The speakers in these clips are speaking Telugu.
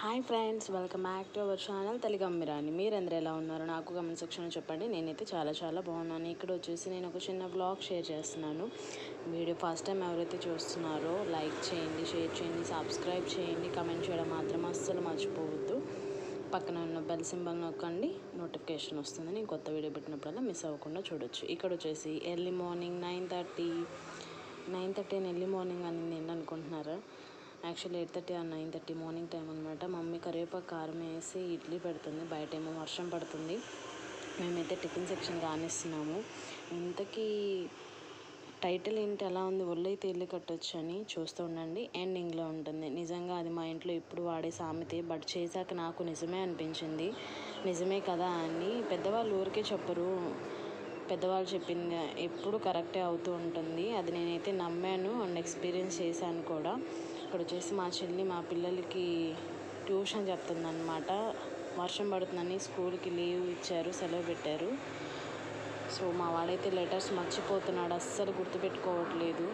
Hi friends, welcome back to our channel Telugammirani. మీరందరూ ఎలా ఉన్నారు? నాకు కమెంట్ సెక్షన్లో చెప్పండి. నేనైతే చాలా బాగున్నాను. ఇక్కడ వచ్చేసి నేను ఒక చిన్న బ్లాగ్ షేర్ చేస్తున్నాను. వీడియో ఫస్ట్ టైం ఎవరైతే చూస్తున్నారో లైక్ చేయండి, షేర్ చేయండి, సబ్స్క్రైబ్ చేయండి, కమెంట్ చేయడం మాత్రం అస్సలు మర్చిపోవద్దు. పక్కన ఉన్న బెల్ సింబల్ నొక్కండి, నోటిఫికేషన్ వస్తుంది. నేను కొత్త వీడియో పెట్టినప్పుడల్లా మిస్ అవ్వకుండా చూడొచ్చు. ఇక్కడ వచ్చేసి ఎర్లీ మార్నింగ్ 9:30 ఎర్లీ మార్నింగ్ అని నేను అనుకుంటున్నారా? యాక్చువల్లీ 8:30 ఆర్ 9:30 మార్నింగ్ టైం అనమాట. మమ్మీ కరివేపాకు కారం వేసి ఇడ్లీ పెడుతుంది. బయట ఏమో వర్షం పడుతుంది. మేమైతే టిఫిన్ సెక్షన్ కానిస్తున్నాము. ఇంతకీ టైటిల్ ఏంటి ఎలా ఉంది? ఒళ్ళైతే ఇల్లు కట్టొచ్చు అని చూస్తూ ఉండండి. ఎండింగ్లో ఉంటుంది. నిజంగా అది మా ఇంట్లో ఇప్పుడు వాడే సామెతే. బట్ చేశాక నాకు నిజమే అనిపించింది. నిజమే కదా అని పెద్దవాళ్ళు ఊరికే చెప్పరు. పెద్దవాళ్ళు చెప్పింది ఎప్పుడు కరెక్టే అవుతూ ఉంటుంది. అది నేనైతే నమ్మాను అండ్ ఎక్స్పీరియన్స్ చేశాను కూడా. ఇక్కడ వచ్చేసి మా చెల్లి మా పిల్లలకి ట్యూషన్ చెప్తుందన్నమాట. వర్షం పడుతుందని స్కూల్కి లీవ్ ఇచ్చారు, సెలవు పెట్టారు. సో మా వాడైతే లెటర్స్ మర్చిపోతున్నాడు, అస్సలు గుర్తుపెట్టుకోవట్లేదు.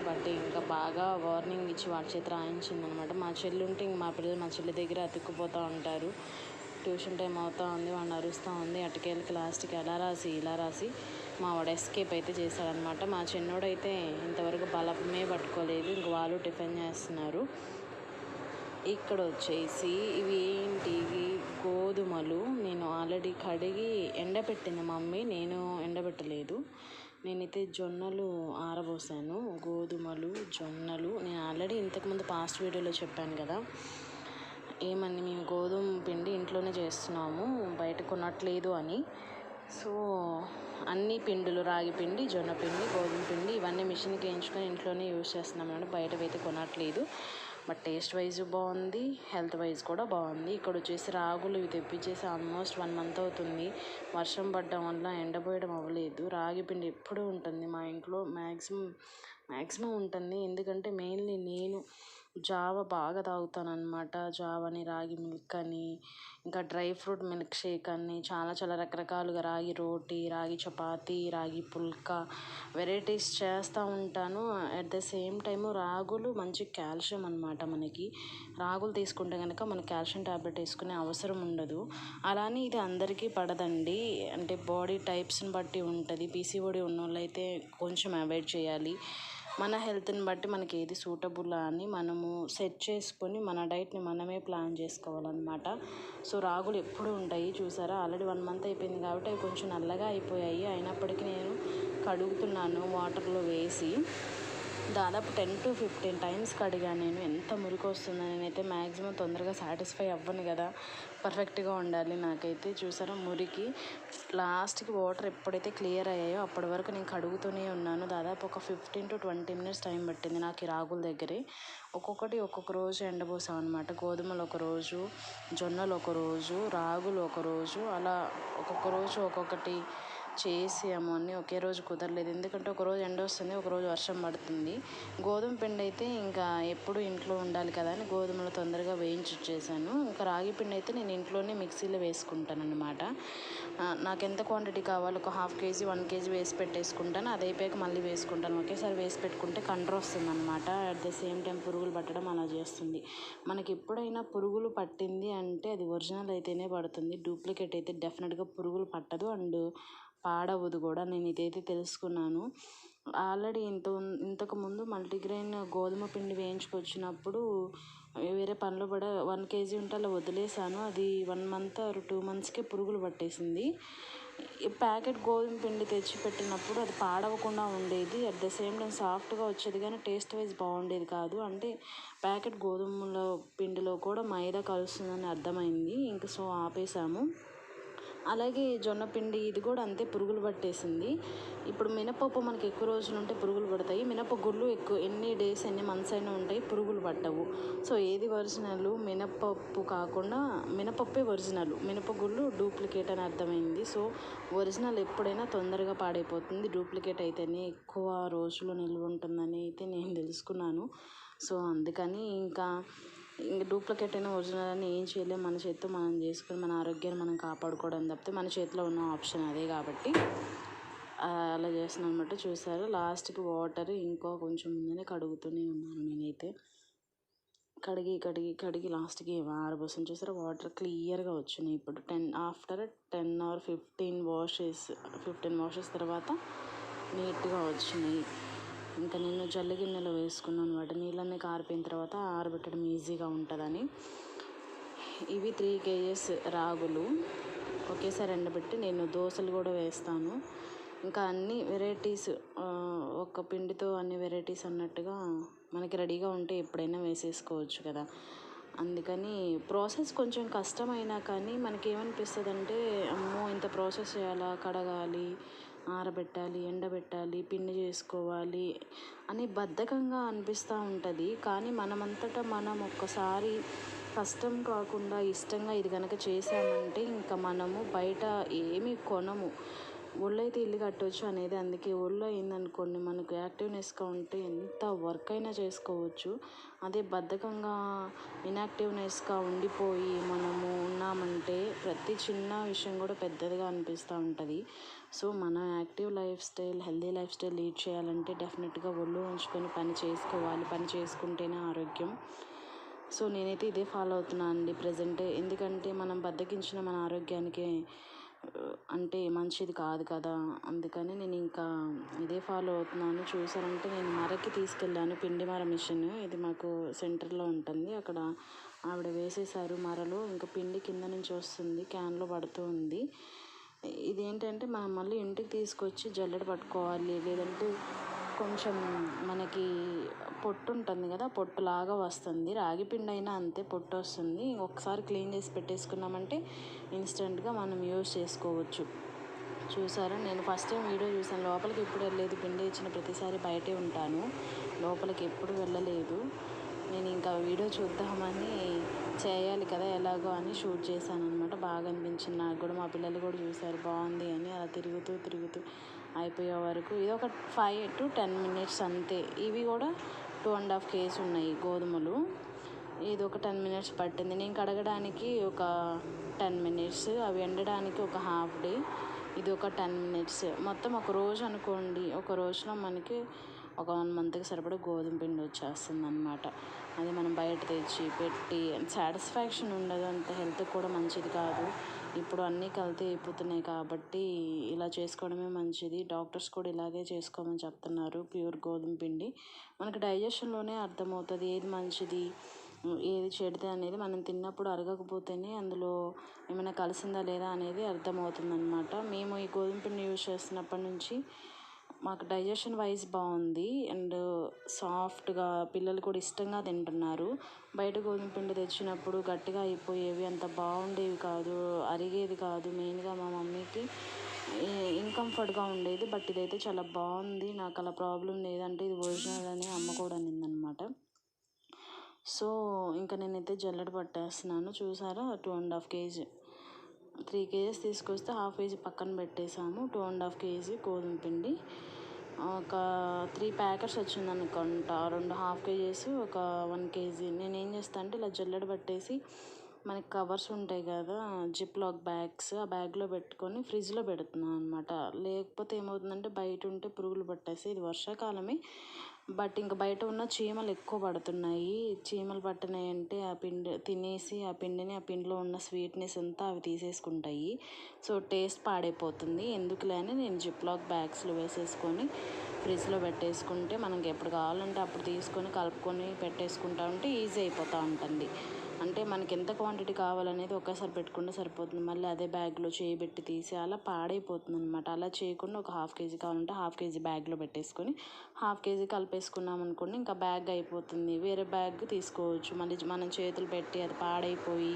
బట్ ఇంకా బాగా వార్నింగ్ ఇచ్చి వాడి చేతి రాయించిందనమాట. మా చెల్లి ఉంటే ఇంక మా పిల్లలు మా చెల్లి దగ్గర అతుక్కుపోతూ ఉంటారు. ట్యూషన్ టైం అవుతూ ఉంది, వాడిని అరుస్తూ ఉంది. అటుకెళ్ళకి లాస్ట్కి అలా రాసి ఇలా రాసి మా వాడు ఎస్కేప్ అయితే చేశాడనమాట. మా చిన్నోడైతే ఇంతవరకు బలమే పట్టుకోలేదు. ఇంక వాళ్ళు టిఫిన్ చేస్తున్నారు. ఇక్కడ వచ్చేసి ఇవి ఏంటివి గోధుమలు. నేను ఆల్రెడీ కడిగి ఎండబెట్టింది మమ్మీ, నేను ఎండబెట్టలేదు. నేనైతే జొన్నలు ఆరబోసాను. గోధుమలు, జొన్నలు నేను ఆల్రెడీ ఇంతకుముందు పాస్ట్ వీడియోలో చెప్పాను కదా. ఏమని మేము గోధుమ పిండి ఇంట్లోనే చేస్తున్నాము, బయట కొనట్లేదు అని. సో అన్ని పిండిలు, రాగి పిండి, జొన్న పిండి, గోధుమ పిండి ఇవన్నీ మిషన్కి వేయించుకొని ఇంట్లోనే యూజ్ చేస్తున్నాం అండి. బయటవైతే కొనట్లేదు. బట్ టేస్ట్ వైజ్ బాగుంది, హెల్త్ వైజ్ కూడా బాగుంది. ఇక్కడ వచ్చేసి రాగులు ఇవి తెప్పించేసి ఆల్మోస్ట్ 1 మంత్ అవుతుంది. వర్షం పడడం వల్ల ఎండబోయడం అవ్వలేదు. రాగి పిండి ఎప్పుడూ ఉంటుంది మా ఇంట్లో, మ్యాక్సిమం ఉంటుంది. ఎందుకంటే మెయిన్లీ నేను జావ బాగా తాగుతాను అనమాట. జావని, రాగి మిల్క్ అని, ఇంకా డ్రై ఫ్రూట్ మిల్క్ షేక్ అని చాలా రకరకాలుగా, రాగి రోటీ, రాగి చపాతీ, రాగి పుల్కా వెరైటీస్ చేస్తూ ఉంటాను. అట్ ద సేమ్ టైము రాగులు మంచి కాల్షియం అనమాట. మనకి రాగులు తీసుకుంటే కనుక మనకి కాల్షియం ట్యాబ్లెట్ వేసుకునే అవసరం ఉండదు. అలానే ఇది అందరికీ పడదండి, అంటే బాడీ టైప్స్ని బట్టి ఉంటుంది. పీసీఓడి ఉన్న వాళ్ళు అయితే కొంచెం అవాయిడ్ చేయాలి. మన హెల్త్ని బట్టి మనకి ఏది సూటబుల్ అని మనము సెట్ చేసుకొని మన డైట్ని మనమే ప్లాన్ చేసుకోవాలన్నమాట. సో రాగులు ఎప్పుడు ఉంటాయి చూసారా. ఆల్రెడీ 1 మంత్ అయిపోయింది కాబట్టి అవి కొంచెం నల్లగా అయిపోయాయి. అయినప్పటికీ నేను కడుగుతున్నాను వాటర్లో వేసి. దాదాపు 10 to 15 టైమ్స్ కడిగాను నేను. ఎంత మురికి వస్తుందో, నేనైతే మ్యాక్సిమం తొందరగా సాటిస్ఫై అవ్వను కదా, పర్ఫెక్ట్గా ఉండాలి నాకైతే. చూసారా మురికి. లాస్ట్కి వాటర్ ఎప్పుడైతే క్లియర్ అయ్యాయో అప్పటి వరకు నేను కడుగుతూనే ఉన్నాను. దాదాపు ఒక 15 to 20 మినిట్స్ టైం పట్టింది నాకు ఈ రాగుల దగ్గరే. ఒక్కొక్క రోజు ఎండబోసాం అనమాట. గోధుమలు ఒక రోజు, జొన్నలు ఒక రోజు, రాగులు ఒక రోజు, అలా ఒక్కొక్క రోజు ఒక్కొక్కటి చేసాము. అన్నీ ఒకే రోజు కుదరలేదు, ఎందుకంటే ఒకరోజు ఎండ వస్తుంది, ఒకరోజు వర్షం పడుతుంది. గోధుమ పిండి అయితే ఇంకా ఎప్పుడు ఇంట్లో ఉండాలి కదా అని గోధుమలు తొందరగా వేయించి ఇచ్చేసాను. ఇంకా రాగి పిండి అయితే నేను ఇంట్లోనే మిక్సీలో వేసుకుంటాను అనమాట. నాకు ఎంత క్వాంటిటీ కావాలో ఒక 1/2 kg 1 kg వేసి పెట్టేసుకుంటాను. అది అయిపోయాక మళ్ళీ వేసుకుంటాను. ఒకేసారి వేసి పెట్టుకుంటే కంట్రోల్ వస్తుంది అనమాట. అట్ ద సేమ్ టైం పురుగులు పట్టడం అలా చేస్తుంది. మనకి ఎప్పుడైనా పురుగులు పట్టింది అంటే అది ఒరిజినల్ అయితేనే పడుతుంది. డూప్లికేట్ అయితే డెఫినెట్గా పురుగులు పట్టదు అండ్ పాడవదు కూడా. నేను ఇదైతే తెలుసుకున్నాను. ఆల్రెడీ ఇంతకుముందు మల్టీగ్రెయిన్ గోధుమ పిండి వేయించుకొచ్చినప్పుడు వేరే పనిలో 1 kg ఉంటే అలా వదిలేసాను. అది 1 month or 2 monthsకే పురుగులు పట్టేసింది. ఈ ప్యాకెట్ గోధుమ పిండి తెచ్చి పెట్టినప్పుడు అది పాడవకుండా ఉండేది. అట్ ద సేమ్ టైం సాఫ్ట్గా వచ్చేది, కానీ టేస్ట్ వైజ్ బాగుండేది కాదు. అంటే ప్యాకెట్ గోధుమల పిండిలో కూడా మైదా కలుస్తుందని అర్థమైంది. ఇంక సో ఆపేసాము. అలాగే జొన్న పిండి ఇది కూడా అంతే, పురుగులు పట్టేసింది. ఇప్పుడు మినపప్పు మనకి ఎక్కువ రోజులు ఉంటే పురుగులు పడతాయి. మినపగుళ్ళు ఎక్కువ ఎన్ని డేస్ ఎన్ని మంత్స్ అయినా ఉంటాయి, పురుగులు పట్టవు. సో ఏది ఒరిజినల్? మినపప్పు కాకుండా మినపప్పే ఒరిజినల్, మినపగుళ్ళు డూప్లికేట్ అని అర్థమైంది. సో ఒరిజినల్ ఎప్పుడైనా తొందరగా పాడైపోతుంది, డూప్లికేట్ అయితేనే ఎక్కువ రోజులు నిల్వ ఉంటుందని అయితే నేను తెలుసుకున్నాను. సో అందుకని ఇంకా డూప్లికేట్ అయినా ఒరిజినల్ అని ఏం చేయలేము. మన చేతితో మనం చేసుకొని మన ఆరోగ్యాన్ని మనం కాపాడుకోవడం తప్పితే మన చేతిలో ఉన్న ఆప్షన్ అదే కాబట్టి అలా చేస్తున్నాను అనమాట. చూసారు లాస్ట్కి వాటర్ ఇంకో కొంచెం ముందునే కడుగుతూనే ఉన్నాను నేనైతే. కడిగి లాస్ట్కి ఆరబోసాను. చూసారా వాటర్ క్లియర్గా వచ్చినాయి. ఇప్పుడు ఆఫ్టర్ 10 or 15 వాషెస్ తర్వాత నీట్గా వచ్చినాయి. ఇంకా నేను జల్లి గిన్నెలో వేసుకున్నాను అనమాట. నీళ్ళన్నీ కారిపోయిన తర్వాత ఆరబెట్టడం ఈజీగా ఉంటుందని. ఇవి 3 kgs రాగులు ఒకేసారి ఎండబెట్టి నేను దోశలు కూడా వేస్తాను. ఇంకా అన్ని వెరైటీస్, ఒక పిండితో అన్ని వెరైటీస్ అన్నట్టుగా మనకి రెడీగా ఉంటే ఎప్పుడైనా వేసేసుకోవచ్చు కదా. అందుకని ప్రాసెస్ కొంచెం కష్టమైనా కానీ మనకేమనిపిస్తుంది అంటే, అమ్మో ఇంత ప్రాసెస్ చేయాలా, కడగాలి, ఆరబెట్టాలి, ఎండబెట్టాలి, పిండి చేసుకోవాలి అని బద్ధకంగా అనిపిస్తూ ఉంటుంది. కానీ మనమంతటా మనం ఒక్కసారి కష్టం కాకుండా ఇష్టంగా ఇది కనుక చేసామంటే ఇంకా మనము బయట ఏమీ కొనము. ఒళ్ళు అయితే ఇల్లు కట్టవచ్చు అనేది. అందుకే ఒళ్ళు అయిందనుకోండి, మనకు యాక్టివ్నెస్గా ఉంటే ఎంత వర్క్ అయినా చేసుకోవచ్చు. అదే బద్ధకంగా ఇన్యాక్టివ్నెస్గా ఉండిపోయి మనము ఉన్నామంటే ప్రతి చిన్న విషయం కూడా పెద్దదిగా అనిపిస్తూ ఉంటుంది. సో మనం active life style, healthy life style lead చేయాలంటే డెఫినెట్గా ఒళ్ళు ఉంచుకొని పని చేసుకోవాలి. పని చేసుకుంటేనే ఆరోగ్యం. సో నేనైతే ఇదే ఫాలో అవుతున్నాను అండి ప్రజెంట్. ఎందుకంటే మనం బద్దకించిన మన ఆరోగ్యానికి అంటే మంచిది కాదు కదా. అందుకని నేను ఇంకా ఇదే ఫాలో అవుతున్నాను. చూసారంటే నేను మరకి తీసుకెళ్ళాను పిండి మర మిషన్. ఇది మాకు సెంటర్లో ఉంటుంది. అక్కడ ఆవిడ వేసేసారు మరలు. ఇంకా పిండి కింద నుంచి వస్తుంది, క్యాన్లో పడుతూ ఉంది. ఇదేంటంటే మనం మళ్ళీ ఇంటికి తీసుకొచ్చి జల్లెడ పట్టుకోవాలి. లేదంటే కొంచెం మనకి పొట్టు ఉంటుంది కదా, పొట్టులాగా వస్తుంది. రాగి పిండి అయినా అంతే, పొట్టు వస్తుంది. ఒకసారి క్లీన్ చేసి పెట్టేసుకున్నామంటే ఇన్స్టెంట్గా మనం యూజ్ చేసుకోవచ్చు. చూసారా, నేను ఫస్ట్ టైం వీడియో చూసాను. లోపలికి ఎప్పుడు వెళ్ళలేదు. పిండి ఇచ్చిన ప్రతిసారి బయటే ఉంటాను, లోపలికి ఎప్పుడు వెళ్ళలేదు. నేను ఇంకా వీడియో చూద్దామని, చేయాలి కదా ఎలాగో అని షూట్ చేశాను అనమాట. బాగా అనిపించింది నాకు కూడా. మా పిల్లలు కూడా చూసారు బాగుంది అని. అలా తిరుగుతూ అయిపోయే వరకు ఇది ఒక 5 to 10 minutes అంతే. ఇవి కూడా 2.5 kgs ఉన్నాయి గోధుమలు. ఇది ఒక 10 minutes పట్టింది. నేను కడగడానికి ఒక 10 minutes, అవి ఎండడానికి ఒక హాఫ్ డే, ఇది ఒక 10 minutes. మొత్తం ఒక రోజు అనుకోండి. ఒక రోజులో మనకి ఒక 1 monthకి సరిపడా గోధుమ పిండి వచ్చేస్తుంది అన్నమాట. అది మనం బయట తెచ్చి పెట్టి సాటిస్ఫాక్షన్ ఉండదు, అంత హెల్త్కి కూడా మంచిది కాదు. ఇప్పుడు అన్నీ కల్తీ అయిపోతున్నాయి కాబట్టి ఇలా చేసుకోవడమే మంచిది. డాక్టర్స్ కూడా ఇలాగే చేసుకోమని చెప్తున్నారు. ప్యూర్ గోధుమ పిండి మనకి డైజెషన్లోనే అర్థమవుతుంది ఏది మంచిది, ఏది చెడితే అనేది. మనం తిన్నప్పుడు అరగకపోతేనే అందులో ఏమైనా కలిసిందా లేదా అనేది అర్థమవుతుంది అనమాట. మేము ఈ గోధుమ పిండి యూజ్ చేస్తున్నప్పటి నుంచి మాకు డైజెషన్ వైజ్ బాగుంది అండ్ సాఫ్ట్గా, పిల్లలు కూడా ఇష్టంగా తింటున్నారు. బయట గోధుమ పిండి తెచ్చినప్పుడు గట్టిగా అయిపోయేవి, అంత బాగుండేవి కాదు, అరిగేది కాదు. మెయిన్గా మా మమ్మీకి ఇన్కంఫర్ట్గా ఉండేది. బట్ ఇదైతే చాలా బాగుంది, నాకు అలా ప్రాబ్లం లేదంటే ఇది ఒరిజినల్ అని అమ్మ కూడా నిందనమాట. సో ఇంకా నేనైతే జల్లెడ పట్టేస్తున్నాను. చూసారా, 2.5 kg, 3 kgs తీసుకొస్తే 1/2 kg పక్కన పెట్టేసాము. 2.5 kg గోధుమ పిండి, ఒక 3 ప్యాకెట్స్ వచ్చింది అనుకుంటా. 2 1/2 kgs, ఒక 1 kg. నేను ఏం చేస్తాను అంటే ఇలా జల్లెడ పట్టేసి, మనకి కవర్స్ ఉంటాయి కదా, జిప్ లాక్ బ్యాగ్స్, ఆ బ్యాగ్లో పెట్టుకొని ఫ్రిడ్జ్లో పెడుతున్నాను అనమాట. లేకపోతే ఏమవుతుందంటే బయట ఉంటే పురుగులు పట్టేసి, ఇది వర్షాకాలమే బట్ ఇంకా బయట ఉన్న చీమలు ఎక్కువ పడుతున్నాయి. చీమలు పట్టినాయి అంటే ఆ పిండి తినేసి ఆ పిండిలో ఉన్న స్వీట్నెస్ అంతా అవి తీసేసుకుంటాయి. సో టేస్ట్ పాడైపోతుంది. ఎందుకులే అని నేను జిప్ లాక్ బ్యాగ్స్లో వేసేసుకొని ఫ్రిడ్జ్లో పెట్టేసుకుంటే మనకి ఎప్పుడు కావాలంటే అప్పుడు తీసుకొని కలుపుకొని పెట్టేసుకుంటా ఉంటే ఈజీ అయిపోతూ ఉంటుంది. అంటే మనకి ఎంత క్వాంటిటీ కావాలనేది ఒకేసారి పెట్టుకుంటే సరిపోతుంది. మళ్ళీ అదే బ్యాగ్లో చేయబెట్టి తీసి అలా పాడైపోతుంది అనమాట. అలా చేయకుండా ఒక 1/2 kg కావాలంటే 1/2 kg బ్యాగ్లో పెట్టేసుకొని 1/2 kg కలిపేసుకున్నాం అనుకోండి, ఇంకా బ్యాగ్ అయిపోతుంది. వేరే బ్యాగ్ తీసుకోవచ్చు. మళ్ళీ మనం చేతులు పెట్టి అది పాడైపోయి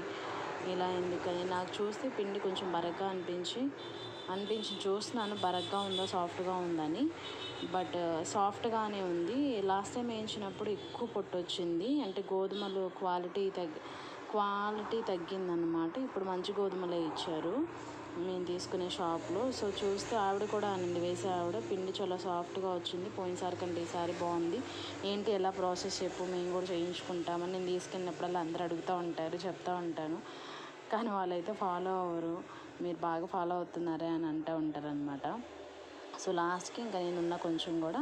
ఇలా ఎందుకని. నాకు చూస్తే పిండి కొంచెం బరగ్గా అనిపించి చూస్తున్నాను బరగ్గా ఉందా సాఫ్ట్గా ఉందని. బట్ సాఫ్ట్గానే ఉంది. లాస్ట్ టైం వేయించినప్పుడు ఎక్కువ పొట్టు వచ్చింది, అంటే గోధుమలు క్వాలిటీ తగ్గిందన్నమాట. ఇప్పుడు మంచి గోధుమలే ఇచ్చారు మేము తీసుకునే షాప్లో. సో చూస్తే ఆవిడ కూడా అనింది, వేసే ఆవిడ, పిండి చాలా సాఫ్ట్గా వచ్చింది, పోయినసారి కంటే ఈసారి బాగుంది, ఏంటి ఎలా ప్రాసెస్ చెప్పు, మేము కూడా చేయించుకుంటామని. నేను తీసుకెళ్ళినప్పుడల్లా అందరూ అడుగుతూ ఉంటారు, చెప్తూ ఉంటాను, కానీ వాళ్ళైతే ఫాలో అవ్వరు. మీరు బాగా ఫాలో అవుతున్నారే అని అంటూ ఉంటారనమాట. సో లాస్ట్కి ఇంకా నేనున్న కొంచెం కూడా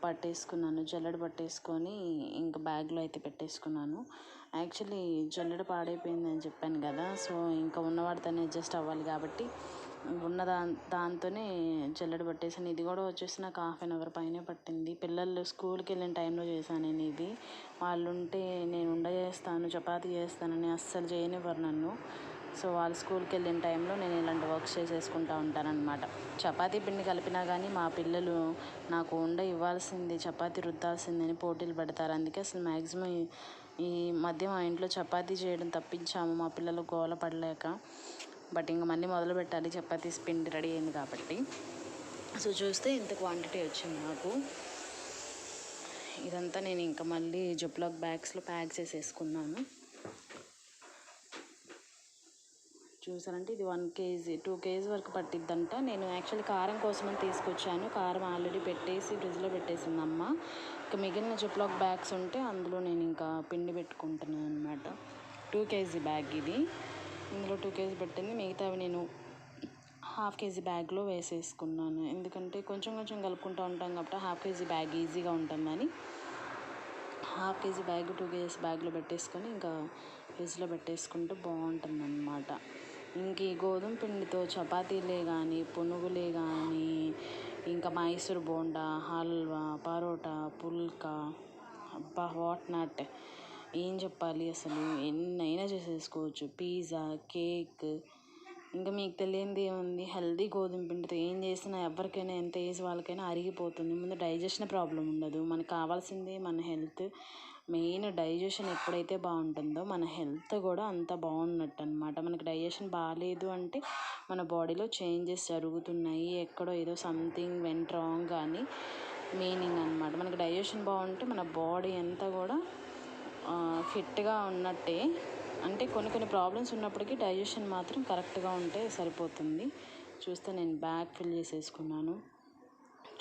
పట్టేసుకున్నాను, జల్లెడ పట్టేసుకొని ఇంకా బ్యాగ్లో అయితే పెట్టేసుకున్నాను. యాక్చువల్లీ జల్లెడ పాడైపోయిందని చెప్పాను కదా, సో ఇంకా ఉన్నవాడితోనే అడ్జస్ట్ అవ్వాలి కాబట్టి ఉన్న దాంతోనే జల్లెడ పట్టేసాను. ఇది కూడా వచ్చేసి నాకు 1/2 అవర్ పైనే పట్టింది. పిల్లలు స్కూల్కి వెళ్ళిన టైంలో చేశాను నేను ఇది. వాళ్ళు ఉంటే నేను చేస్తాను, చపాతీ చేస్తానని అస్సలు చేయనివ్వరు నన్ను. సో వాళ్ళు స్కూల్కి వెళ్ళిన టైంలో నేను ఇలాంటి వర్క్స్ చేసేసుకుంటూ ఉంటానన్నమాట. చపాతీ పిండి కలిపినా కానీ మా పిల్లలు నాకు ఇవ్వాల్సింది, చపాతీ రుద్దాల్సిందని పోటీలు పెడతారు. అందుకే అసలు మ్యాక్సిమం ఈ మధ్య మా ఇంట్లో చపాతీ చేయడం తప్పించాము, మా పిల్లలు గోల పడలేక. బట్ ఇంక మళ్ళీ మొదలు పెట్టాలి, చపాతీస్ పిండి రెడీ అయింది కాబట్టి. సో చూస్తే ఇంత క్వాంటిటీ వచ్చింది నాకు. ఇదంతా నేను ఇంకా మళ్ళీ జిప్లాక్ బ్యాగ్స్లో ప్యాక్ చేసేసుకున్నాను. చూసారంటే ఇది 1 kg 2 kg వరకు పట్టిద్దంట. నేను యాక్చువల్లీ కారం కోసమని తీసుకొచ్చాను. కారం ఆల్రెడీ పెట్టేసి ఫ్రిడ్జ్లో పెట్టేసింది అమ్మ. ఇంకా మిగిలిన జిప్లాక్ బ్యాగ్స్ ఉంటే అందులో నేను ఇంకా పిండి పెట్టుకుంటున్నాను అనమాట. 2 kg బ్యాగ్ ఇది. ఇందులో 2 kg పెట్టింది, మిగతావి నేను 1/2 kg బ్యాగ్లో వేసేసుకున్నాను. ఎందుకంటే కొంచెం కొంచెం కలుపుకుంటూ ఉంటాం కాబట్టి 1/2 kg బ్యాగ్ ఈజీగా ఉంటుందని 1/2 kg బ్యాగ్ 2 kg బ్యాగ్లో పెట్టేసుకొని ఇంకా ఫ్రిడ్జ్లో పెట్టేసుకుంటే బాగుంటుంది అన్నమాట. ఇంక ఈ గోధుమ పిండితో చపాతీలే కానీ, పునుగులే కానీ, ఇంకా మైసూర్ బోండా, హల్వా, పరోటా, పుల్కా, అబ్బా వాట్ నాట్, ఏం చెప్పాలి, అసలు ఎన్నైనా చేసేసుకోవచ్చు. పిజ్జా, కేక్, ఇంకా మీకు తెలియంది ఏముంది. హెల్దీ గోధుమ పిండితో ఏం చేసినా ఎవరికైనా ఎంత ఏజ్ వాళ్ళకైనా అరిగిపోతుంది. ముందు డైజెషన్ ప్రాబ్లం ఉండదు. మనకు కావాల్సింది మన హెల్త్. మెయిన్ డైజెషన్ ఎప్పుడైతే బాగుంటుందో మన హెల్త్ కూడా అంత బాగున్నట్టు అనమాట. మనకి డైజెషన్ బాగాలేదు అంటే మన బాడీలో చేంజెస్ జరుగుతున్నాయి, ఎక్కడో ఏదో సంథింగ్ వెంట్ రాంగ్ అని మీనింగ్ అనమాట. మనకి డైజెషన్ బాగుంటే మన బాడీ అంతా కూడా ఫిట్గా ఉన్నట్టే. అంటే కొన్ని ప్రాబ్లమ్స్ ఉన్నప్పటికీ డైజెషన్ మాత్రం కరెక్ట్గా ఉంటే సరిపోతుంది. చూస్తే నేను బ్యాగ్ ఫిల్ చేసేసుకున్నాను.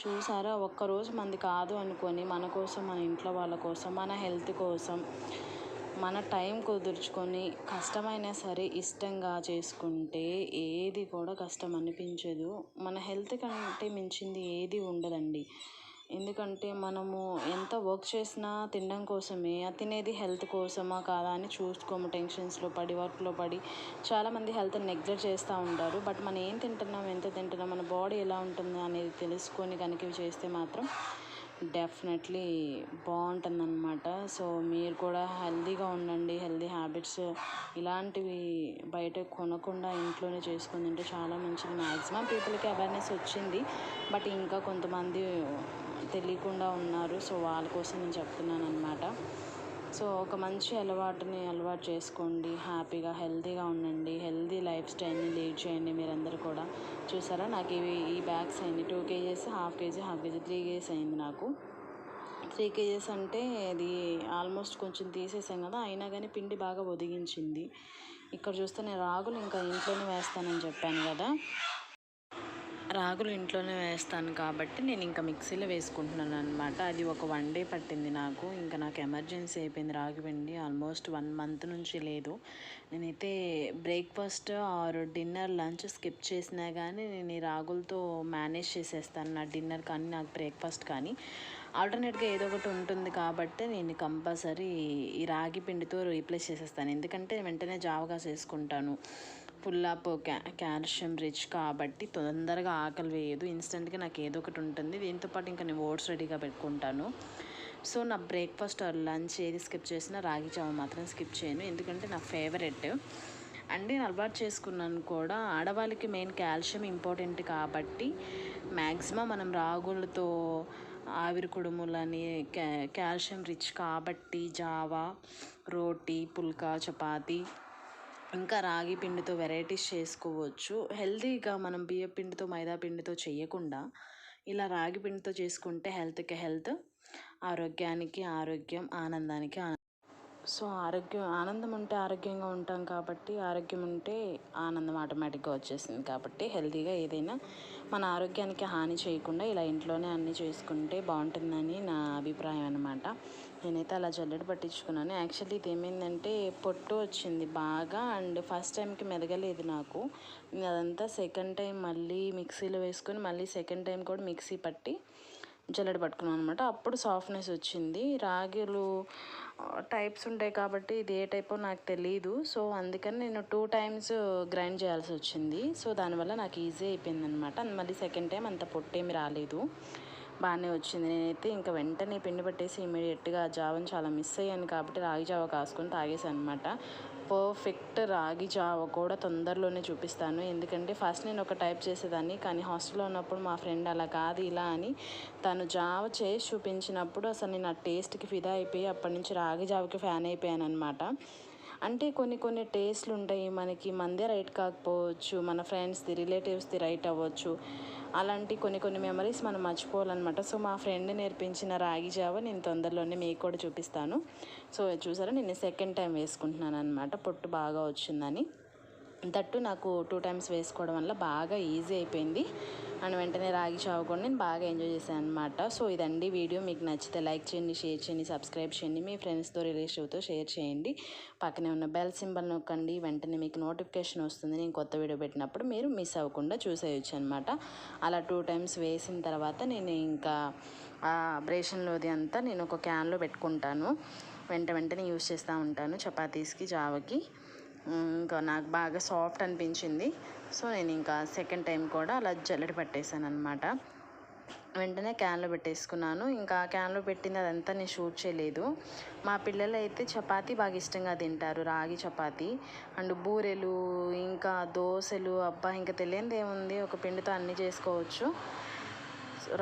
చూసారా, ఒక్కరోజు మంది కాదు అనుకొని మన కోసం, మన ఇంట్లో వాళ్ళ కోసం, మన హెల్త్ కోసం మన టైం కుదుర్చుకొని కష్టమైనా సరే ఇష్టంగా చేసుకుంటే ఏది కూడా కష్టం అనిపించదు. మన హెల్త్ కంటే మించింది ఏది ఉండదండి. ఎందుకంటే మనము ఎంత వర్క్ చేసినా తినడం కోసమే, తినేది హెల్త్ కోసమా కాదా అని చూసుకోము. టెన్షన్స్లో పడి, వర్క్లో పడి చాలామంది హెల్త్ని నెగ్లెక్ట్ చేస్తూ ఉంటారు. బట్ మనం ఏం తింటున్నాం, ఎంత తింటున్నాం, మన బాడీ ఎలా ఉంటుంది అనేది తెలుసుకొని కనుక ఇవి చేస్తే మాత్రం డెఫినెట్లీ బాగుంటుందన్నమాట. సో మీరు కూడా హెల్తీగా ఉండండి. హెల్తీ హ్యాబిట్స్ ఇలాంటివి బయట కొనకుండా ఇంట్లోనే చేసుకొని తింటే చాలా మంచిది. మ్యాక్సిమం పీపుల్కి అవేర్నెస్ వచ్చింది, బట్ ఇంకా కొంతమంది తెలియకుండా ఉన్నారు. సో వాళ్ళ కోసం నేను చెప్తున్నాను అన్నమాట. సో ఒక మంచి అలవాటు చేసుకోండి, హ్యాపీగా హెల్తీగా ఉండండి, హెల్తీ లైఫ్ స్టైల్ని లీడ్ చేయండి మీరందరూ కూడా. చూసారా, నాకు ఈ బ్యాగ్స్ అయింది 2 kg, 1/2 kg, 1/2 kg, 3 kg అయింది నాకు. 3 kg అంటే అది ఆల్మోస్ట్ కొంచెం తీసేసాం కదా, అయినా కానీ పిండి బాగా ఒదిగించింది. ఇక్కడ చూస్తే నేను రాగులు ఇంకా ఇంట్లోనే వేస్తానని చెప్పాను కదా, రాగులు ఇంట్లోనే వేస్తాను కాబట్టి నేను ఇంకా మిక్సీలో వేసుకుంటున్నాను అనమాట. అది ఒక 1 day పట్టింది నాకు. ఇంకా నాకు ఎమర్జెన్సీ అయిపోయింది రాగి పిండి. ఆల్మోస్ట్ 1 month నుంచి లేదు. నేనైతే breakfast are dinner, lunch skip చేసినా కానీ నేను ఈ రాగులతో మేనేజ్ చేసేస్తాను. నా డిన్నర్ కానీ నాకు బ్రేక్ఫాస్ట్ కానీ ఆల్టర్నేట్గా ఏదో ఒకటి ఉంటుంది కాబట్టి నేను కంపల్సరీ ఈ రాగి పిండితో రీప్లేస్ చేసేస్తాను. ఎందుకంటే వెంటనే జావగా చేసుకుంటాను. పుల్లాపు కాల్షియం రిచ్ కాబట్టి తొందరగా ఆకలి వేయదు. ఇన్స్టెంట్గా నాకు ఏదో ఒకటి ఉంటుంది. దీంతోపాటు ఇంకా నేను ఓట్స్ రెడీగా పెట్టుకుంటాను. సో నా బ్రేక్ఫాస్ట్ ఆర్ లంచ్ ఏది స్కిప్ చేసినా రాగి జావ మాత్రం స్కిప్ చేయను, ఎందుకంటే నా ఫేవరెట్. అండ్ నేను అలవాటు చేసుకున్నాను కూడా. ఆడవాళ్ళకి మెయిన్ కాల్షియం ఇంపార్టెంట్ కాబట్టి మ్యాక్సిమం మనం రాగులతో ఆవిరి కుడుములని కాల్షియం రిచ్ కాబట్టి జావా, రోటీ, పుల్కా, చపాతీ, ఇంకా రాగి పిండితో వెరైటీస్ చేసుకోవచ్చు. హెల్తీగా మనం బియ్య పిండితో, మైదా పిండితో చేయకుండా ఇలా రాగి పిండితో చేసుకుంటే హెల్త్కి హెల్త్, ఆరోగ్యానికి ఆరోగ్యం, ఆనందానికి సో ఆనందం ఉంటే ఆరోగ్యంగా ఉంటాం కాబట్టి, ఆరోగ్యం ఉంటే ఆనందం ఆటోమేటిక్గా వచ్చేసింది కాబట్టి హెల్తీగా ఏదైనా మన ఆరోగ్యానికి హాని చేయకుండా ఇలా ఇంట్లోనే అన్నీ చేసుకుంటే బాగుంటుందని నా అభిప్రాయం అనమాట. నేనైతే అలా జల్లెడ పట్టించుకున్నాను. యాక్చువల్లీ ఇది ఏమైందంటే పొట్టు వచ్చింది బాగా, అండ్ ఫస్ట్ టైంకి మెదగలేదు నాకు. అదంతా సెకండ్ టైం మళ్ళీ మిక్సీలో వేసుకొని మళ్ళీ సెకండ్ టైం కూడా మిక్సీ పట్టి జల్లెడ పట్టుకున్నాను అనమాట. అప్పుడు సాఫ్ట్నెస్ వచ్చింది. రాగులు టైప్స్ ఉంటాయి కాబట్టి ఇది ఏ టైపో నాకు తెలీదు. సో అందుకని నేను 2 టైమ్స్ గ్రైండ్ చేయాల్సి వచ్చింది. సో దానివల్ల నాకు ఈజీ అయిపోయింది అనమాట. మళ్ళీ సెకండ్ టైం అంత పొట్టేమి రాలేదు, బాగానే వచ్చింది. నేనైతే ఇంకా వెంటనే పిండి పట్టేసి ఇమీడియట్గా జావని చాలా మిస్ అయ్యాను కాబట్టి రాగి జావ కాసుకొని తాగేసాను అనమాట. పర్ఫెక్ట్ రాగి జావ కూడా తొందరలోనే చూపిస్తాను. ఎందుకంటే ఫస్ట్ నేను ఒక టైప్ చేసేదాన్ని, కానీ హాస్టల్లో ఉన్నప్పుడు మా ఫ్రెండ్ అలా కాదు ఇలా అని తను జావ చేసి చూపించినప్పుడు అసలు నేను ఆ టేస్ట్కి ఫిదా అయిపోయి అప్పటి నుంచి రాగి జావకి ఫ్యాన్ అయిపోయాను అనమాట. అంటే కొన్ని టేస్ట్లు ఉంటాయి మనకి, మనదే రైట్ కాకపోవచ్చు, మన ఫ్రెండ్స్ది రిలేటివ్స్ది రైట్ అవ్వచ్చు. అలాంటి కొన్ని మెమరీస్ మనం మర్చిపోవాలన్నమాట. సో మా ఫ్రెండ్ నేర్పించిన రాగి జావ నేను తొందరలోనే మీకు కూడా చూపిస్తాను. సో చూసారా, నేను సెకండ్ టైం వేసుకుంటున్నాను అనమాట, పొట్టు బాగా వచ్చిందని. దట్టు నాకు 2 టైమ్స్ వేసుకోవడం వల్ల బాగా ఈజీ అయిపోయింది. అండ్ వెంటనే రాగి జావ కూడా నేను బాగా ఎంజాయ్ చేశాను అనమాట. సో ఇదండి వీడియో. మీకు నచ్చితే లైక్ చేయండి, షేర్ చేయండి, సబ్స్క్రైబ్ చేయండి, మీ ఫ్రెండ్స్తో రిలేటివ్తో షేర్ చేయండి. పక్కనే ఉన్న బెల్ సింబల్ నొక్కండి, వెంటనే మీకు నోటిఫికేషన్ వస్తుంది. నేను కొత్త వీడియో పెట్టినప్పుడు మీరు మిస్ అవ్వకుండా చూసేయచ్చు అనమాట. అలా 2 టైమ్స్ వేసిన తర్వాత నేను ఇంకా అబ్రేషన్లోది అంతా నేను ఒక క్యాన్లో పెట్టుకుంటాను. వెంటనే యూస్ చేస్తూ ఉంటాను చపాతీస్కి, జావకి. ఇంకా నాకు బాగా సాఫ్ట్ అనిపించింది. సో నేను ఇంకా సెకండ్ టైం కూడా అలా జల్లెడ పట్టేశాను అనమాట. వెంటనే క్యాన్లో పెట్టేసుకున్నాను. ఇంకా క్యాన్లో పెట్టింది అదంతా నేను షూట్ చేయలేదు. మా పిల్లలు అయితే చపాతీ బాగా ఇష్టంగా తింటారు, రాగి చపాతీ. అండ్ బూరెలు, ఇంకా దోశలు, అబ్బా ఇంకా తెలియనిది ఏముంది, ఒక పిండితో అన్నీ చేసుకోవచ్చు.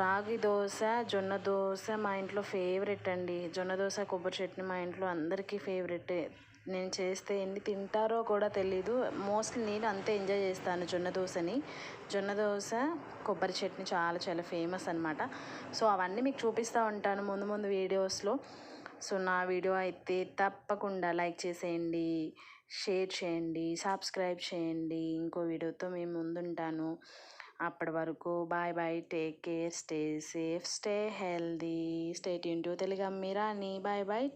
రాగి దోశ, జొన్న దోశ మా ఇంట్లో ఫేవరెట్ అండి. జొన్న దోశ, కొబ్బరి చట్నీ మా ఇంట్లో అందరికీ ఫేవరెటే. నేను చేస్తే ఎన్ని తింటారో కూడా తెలీదు. మోస్ట్లీ నేను అంతే ఎంజాయ్ చేస్తాను జొన్న దోశని. జొన్న దోశ, కొబ్బరి చట్నీ చాలా ఫేమస్ అనమాట. సో అవన్నీ మీకు చూపిస్తూ ఉంటాను ముందు వీడియోస్లో. సో నా వీడియో అయితే తప్పకుండా లైక్ చేసేయండి, షేర్ చేయండి, సబ్స్క్రైబ్ చేయండి. ఇంకో వీడియోతో మేము ముందుంటాను. అప్పటి వరకు bye bye, take care, stay safe, stay healthy, stay tune to Telugu Ammi Rani. Bye bye.